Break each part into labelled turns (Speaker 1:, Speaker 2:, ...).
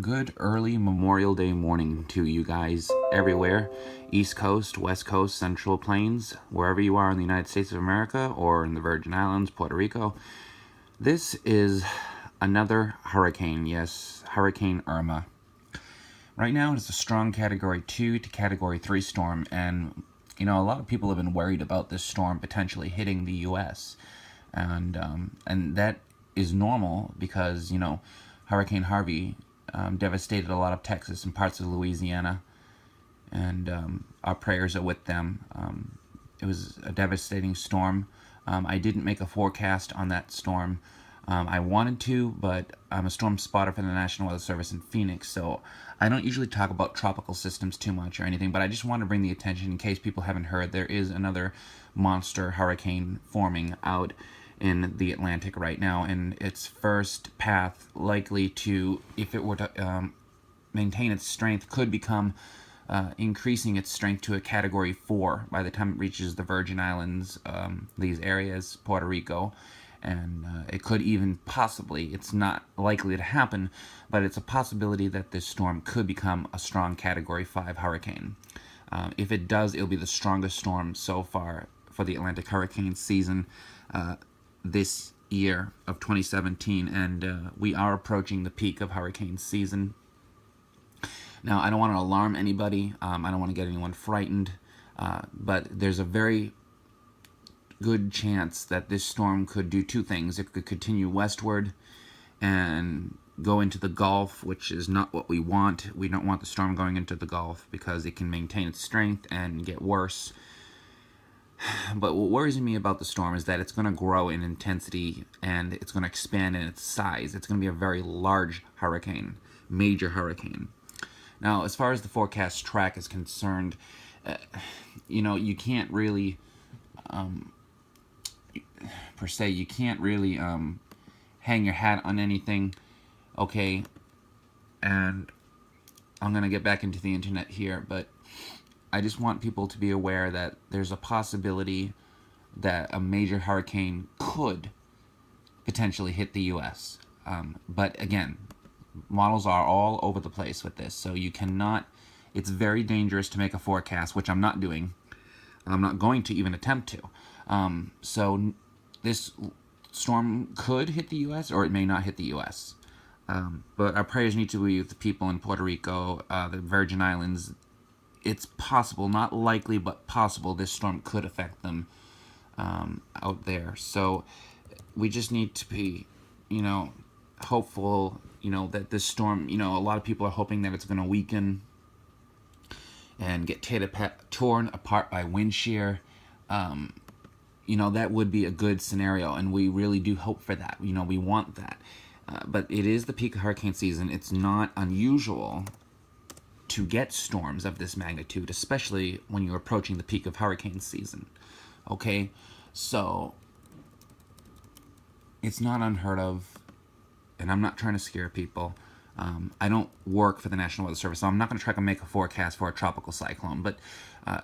Speaker 1: Good early Memorial Day morning to you guys everywhere. East Coast, West Coast, Central Plains, wherever you are in the United States of America or in the Virgin Islands, Puerto Rico. This is another hurricane, yes, Hurricane Irma. Right now it's a strong Category 2 to Category 3 storm, and a lot of people have been worried about this storm potentially hitting the U.S. And that is normal because Hurricane Harvey devastated a lot of Texas and parts of Louisiana, and our prayers are with them. It was a devastating storm. I didn't make a forecast on that storm. I wanted to, but I'm a storm spotter for the National Weather Service in Phoenix, so I don't usually talk about tropical systems too much or anything, but I just want to bring the attention, in case people haven't heard, there is another monster hurricane forming out in the Atlantic right now, and its first path likely to, if it were to maintain its strength, could become increasing its strength to a Category 4 by the time it reaches the Virgin Islands, these areas, Puerto Rico, and it could even possibly, it's not likely to happen, but it's a possibility that this storm could become a strong Category 5 hurricane. If it does, it'll be the strongest storm so far for the Atlantic hurricane season this year of 2017, and we are approaching the peak of hurricane season. Now, I don't want to alarm anybody. I don't want to get anyone frightened, but there's a very good chance that this storm could do two things. It could continue westward and go into the Gulf, which is not what we want. We don't want the storm going into the Gulf because it can maintain its strength and get worse. But what worries me about the storm is that it's going to grow in intensity and it's going to expand in its size. It's going to be a very large hurricane, major hurricane. Now, as far as the forecast track is concerned, you can't really, per se, you can't really hang your hat on anything, okay? And I'm going to get back into the internet here, but I just want people to be aware that there's a possibility that a major hurricane could potentially hit the U.S. But again, models are all over the place with this, so you cannot, it's very dangerous to make a forecast, which I'm not doing. I'm not going to even attempt to. So this storm could hit the U.S. or it may not hit the U.S. But our prayers need to be with the people in Puerto Rico, the Virgin Islands. It's possible, not likely, but possible, this storm could affect them out there. So we just need to be, hopeful, that this storm, a lot of people are hoping that it's going to weaken and get torn apart by wind shear. That would be a good scenario, and we really do hope for that. We want that. But it is the peak of hurricane season. It's not unusual to get storms of this magnitude, especially when you're approaching the peak of hurricane season. Okay? So it's not unheard of, and I'm not trying to scare people. I don't work for the National Weather Service, so I'm not going to try to make a forecast for a tropical cyclone. But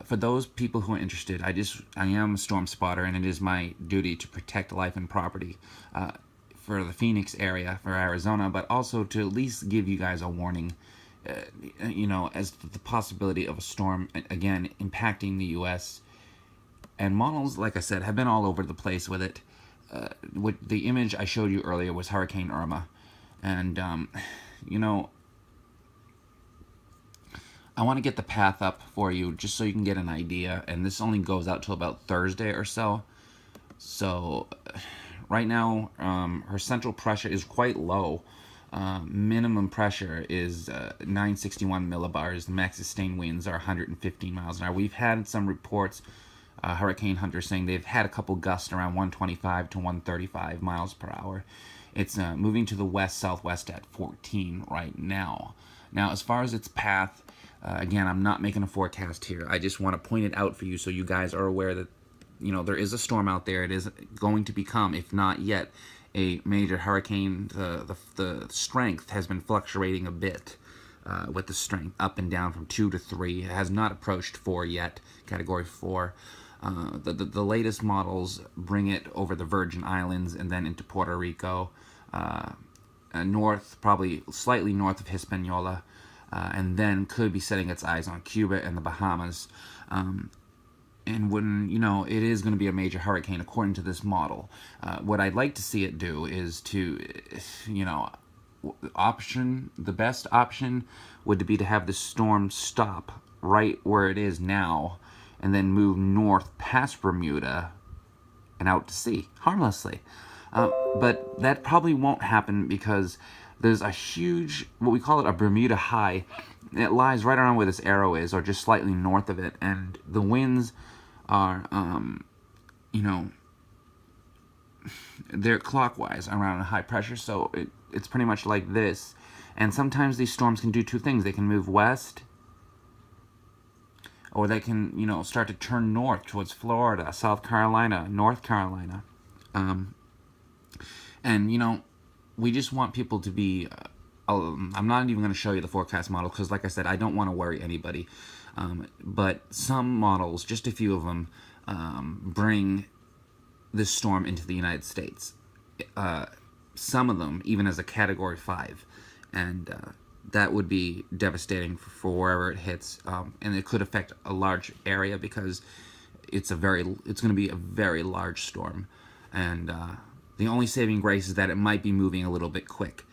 Speaker 1: for those people who are interested, I am a storm spotter, and it is my duty to protect life and property for the Phoenix area, for Arizona, but also to at least give you guys a warning, as to the possibility of a storm, again, impacting the U.S. And models, like I said, have been all over the place with it. The image I showed you earlier was Hurricane Irma. And, I want to get the path up for you just so you can get an idea. And this only goes out till about Thursday or so. So, right now, her central pressure is quite low. Minimum pressure is 961 millibars. The max sustained winds are 115 miles an hour. We've had some reports, hurricane hunters saying they've had a couple gusts around 125 to 135 miles per hour. It's moving to the west-southwest at 14 right now. Now, as far as its path, again, I'm not making a forecast here. I just want to point it out for you so you guys are aware that, there is a storm out there. It is going to become, if not yet, a major hurricane. The strength has been fluctuating a bit with the strength up and down from 2 to 3. It has not approached 4 yet, Category 4. The latest models bring it over the Virgin Islands and then into Puerto Rico. north, probably slightly north of Hispaniola, and then could be setting its eyes on Cuba and the Bahamas. And when, it is going to be a major hurricane according to this model. What I'd like to see it do is to, the best option would be to have the storm stop right where it is now and then move north past Bermuda and out to sea harmlessly. But that probably won't happen because there's a huge, what we call it, a Bermuda high. It lies right around where this arrow is, or just slightly north of it, and the winds are, they're clockwise around high pressure, so it's pretty much like this. And sometimes these storms can do two things. They can move west, or they can, start to turn north towards Florida, South Carolina, North Carolina. And, we just want people to be... I'm not even going to show you the forecast model because, like I said, I don't want to worry anybody. But some models, just a few of them, bring this storm into the United States. Some of them even as a Category 5. And that would be devastating for wherever it hits. And it could affect a large area because it's going to be a very large storm. And the only saving grace is that it might be moving a little bit quick.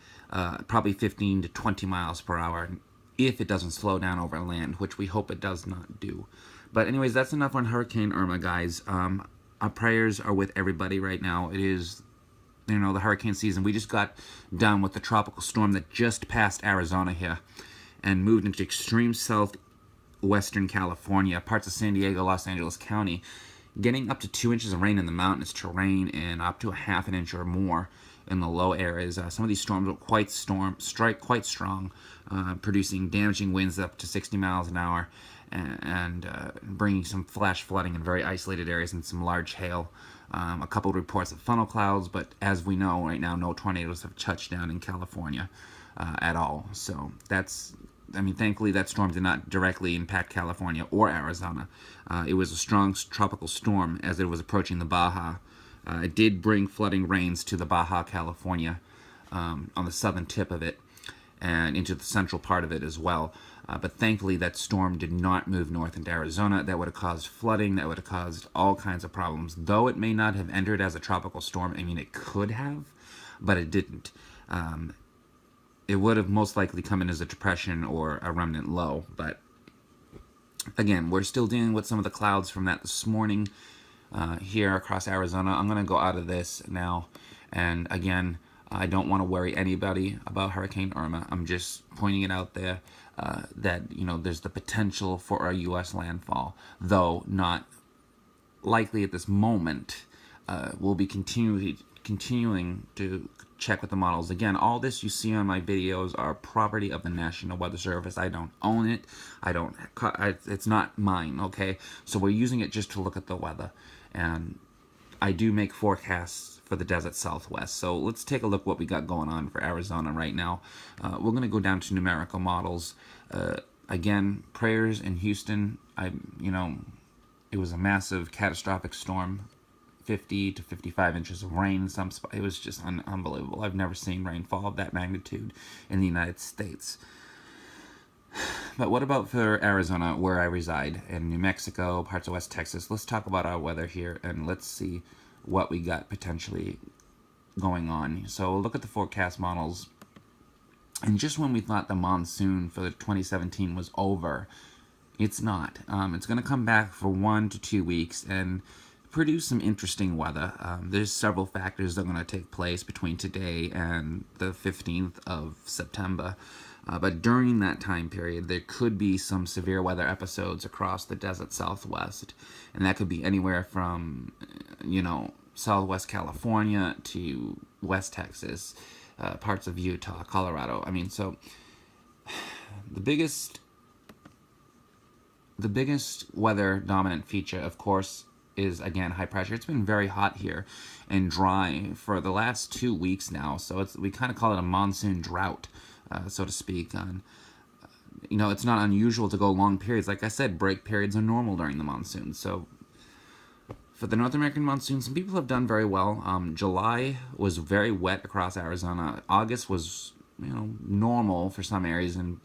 Speaker 1: Probably 15 to 20 miles per hour if it doesn't slow down over land, which we hope it does not do. But anyways, that's enough on Hurricane Irma, guys. Our prayers are with everybody right now. It is, the hurricane season. We just got done with the tropical storm that just passed Arizona here and moved into extreme southwestern California, parts of San Diego, Los Angeles County, getting up to 2 inches of rain in the mountainous terrain and up to a half an inch or more in the low areas. Some of these storms were strike quite strong, producing damaging winds up to 60 miles an hour and bringing some flash flooding in very isolated areas and some large hail. A couple of reports of funnel clouds, but as we know right now, no tornadoes have touched down in California at all. So thankfully that storm did not directly impact California or Arizona. It was a strong tropical storm as it was approaching the Baja. It did bring flooding rains to the Baja California on the southern tip of it and into the central part of it as well. But thankfully that storm did not move north into Arizona. That would have caused flooding. That would have caused all kinds of problems. Though it may not have entered as a tropical storm, it could have, but it didn't. It would have most likely come in as a depression or a remnant low. But again, we're still dealing with some of the clouds from that this morning here across Arizona. I'm going to go out of this now. And again, I don't want to worry anybody about Hurricane Irma. I'm just pointing it out there that, there's the potential for a U.S. landfall, though not likely at this moment. We'll be continuing to check with the models. Again, all this you see on my videos are property of the National Weather Service. I don't own it. It's not mine, okay? So we're using it just to look at the weather. And I do make forecasts for the desert Southwest. So let's take a look what we got going on for Arizona right now. We're going to go down to numerical models. Again, prayers in Houston. It was a massive catastrophic storm. 50 to 55 inches of rain. It was just unbelievable. I've never seen rainfall of that magnitude in the United States. But what about for Arizona, where I reside, and New Mexico, parts of West Texas? Let's talk about our weather here, and let's see what we got potentially going on. So look at the forecast models. And just when we thought the monsoon for 2017 was over, it's not. It's going to come back for 1 to 2 weeks and produce some interesting weather. There's several factors that are going to take place between today and the 15th of September. But during that time period, there could be some severe weather episodes across the desert Southwest. And that could be anywhere from, Southwest California to West Texas, parts of Utah, Colorado. So the biggest weather dominant feature, of course, is, again, high pressure. It's been very hot here and dry for the last 2 weeks now. So we kind of call it a monsoon drought, so to speak. It's not unusual to go long periods. Like I said, break periods are normal during the monsoon. So For the North American monsoon, some people have done very well. July was very wet across Arizona. August was, normal for some areas and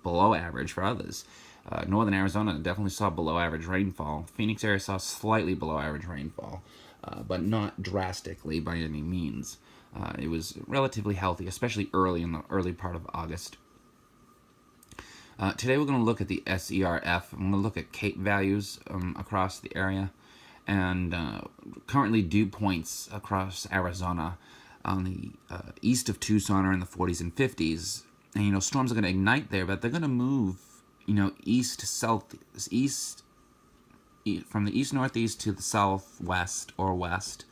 Speaker 1: below average for others. Northern Arizona definitely saw below average rainfall. Phoenix area saw slightly below average rainfall, but not drastically by any means. It was relatively healthy, especially early in the early part of August. Today we're going to look at the SERF. I'm going to look at CAPE values across the area, and currently dew points across Arizona on the east of Tucson are in the 40s and 50s. And storms are going to ignite there, but they're going to move east to southeast, from the east northeast to the southwest or west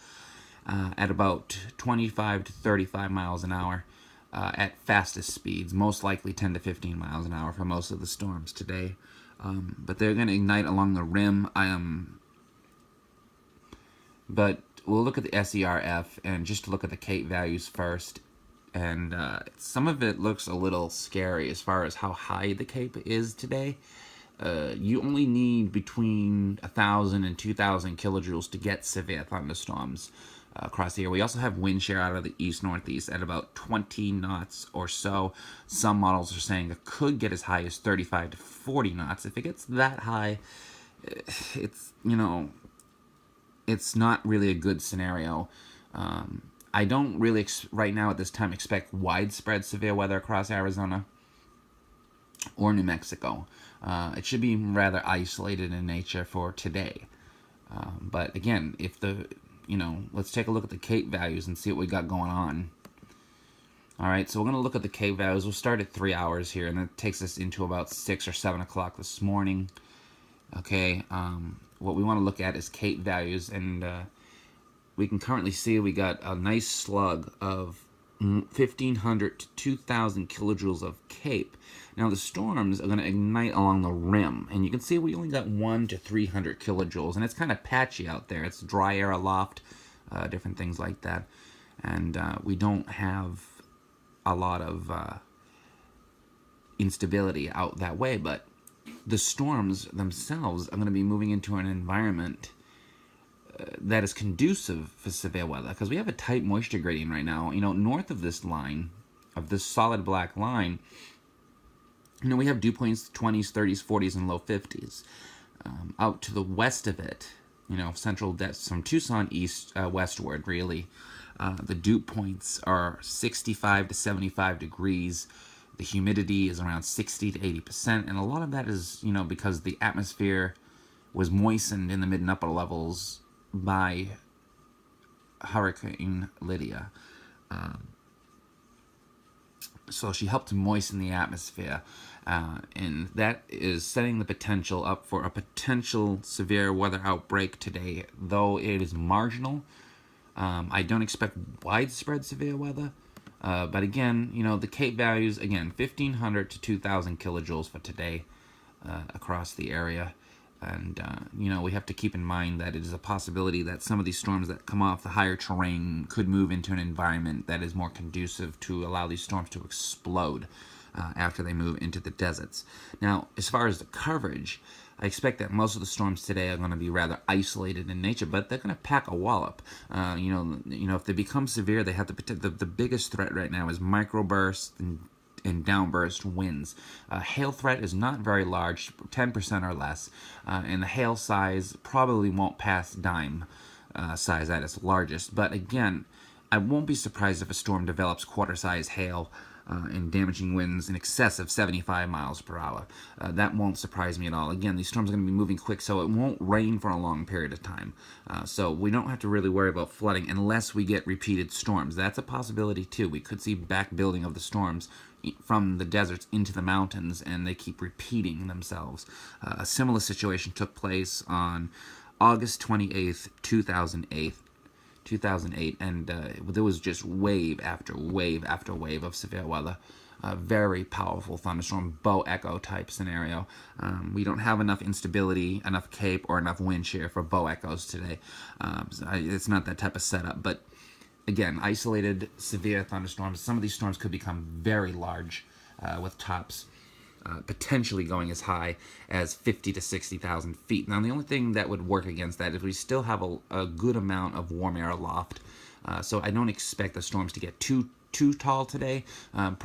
Speaker 1: at about 25 to 35 miles an hour at fastest speeds, most likely 10 to 15 miles an hour for most of the storms today. But they're going to ignite along the rim. But we'll look at the SERF and just look at the CAPE values first. And some of it looks a little scary as far as how high the CAPE is today. You only need between 1,000 and 2,000 kilojoules to get severe thunderstorms across the area. We also have wind shear out of the east-northeast at about 20 knots or so. Some models are saying it could get as high as 35 to 40 knots. If it gets that high, it's, it's not really a good scenario. I don't really, right now at this time, expect widespread severe weather across Arizona or New Mexico. It should be rather isolated in nature for today. But again, let's take a look at the CAPE values and see what we got going on. All right, so we're going to look at the CAPE values. We'll start at 3 hours here, and that takes us into about 6 or 7 o'clock this morning. Okay, what we want to look at is CAPE values, and we can currently see we got a nice slug of 1,500 to 2,000 kilojoules of CAPE. Now the storms are going to ignite along the rim, and you can see we only got 1 to 300 kilojoules, and it's kind of patchy out there. It's dry air aloft, different things like that, and we don't have a lot of instability out that way, but the storms themselves are going to be moving into an environment that is conducive for severe weather, because we have a tight moisture gradient right now. North of this line, of this solid black line, we have dew points 20s, 30s, 40s, and low 50s. Out to the west of it, central depths from Tucson east westward, really, the dew points are 65 to 75 degrees. The humidity is around 60 to 80%, and a lot of that is, because the atmosphere was moistened in the mid and upper levels by Hurricane Lydia. So she helped to moisten the atmosphere, and that is setting the potential up for a potential severe weather outbreak today, though it is marginal. I don't expect widespread severe weather, but again, the CAPE values, again, 1,500 to 2,000 kilojoules for today across the area. And, we have to keep in mind that it is a possibility that some of these storms that come off the higher terrain could move into an environment that is more conducive to allow these storms to explode after they move into the deserts. Now, as far as the coverage, I expect that most of the storms today are going to be rather isolated in nature, but they're going to pack a wallop. If they become severe, they have the biggest threat right now is microbursts and downburst winds. Hail threat is not very large, 10% or less, and the hail size probably won't pass dime size at its largest. But again, I won't be surprised if a storm develops quarter-size hail and damaging winds in excess of 75 miles per hour. That won't surprise me at all. Again, these storms are going to be moving quick, so it won't rain for a long period of time. So we don't have to really worry about flooding unless we get repeated storms. That's a possibility too. We could see back building of the storms from the deserts into the mountains, and they keep repeating themselves. A similar situation took place on August 28th, 2008, and there was just wave after wave after wave of severe weather. A very powerful thunderstorm, bow echo type scenario. We don't have enough instability, enough CAPE, or enough wind shear for bow echoes today. It's not that type of setup, but again, isolated severe thunderstorms. Some of these storms could become very large with tops potentially going as high as 50 to 60,000 feet. Now, the only thing that would work against that is we still have a good amount of warm air aloft. So I don't expect the storms to get too tall today.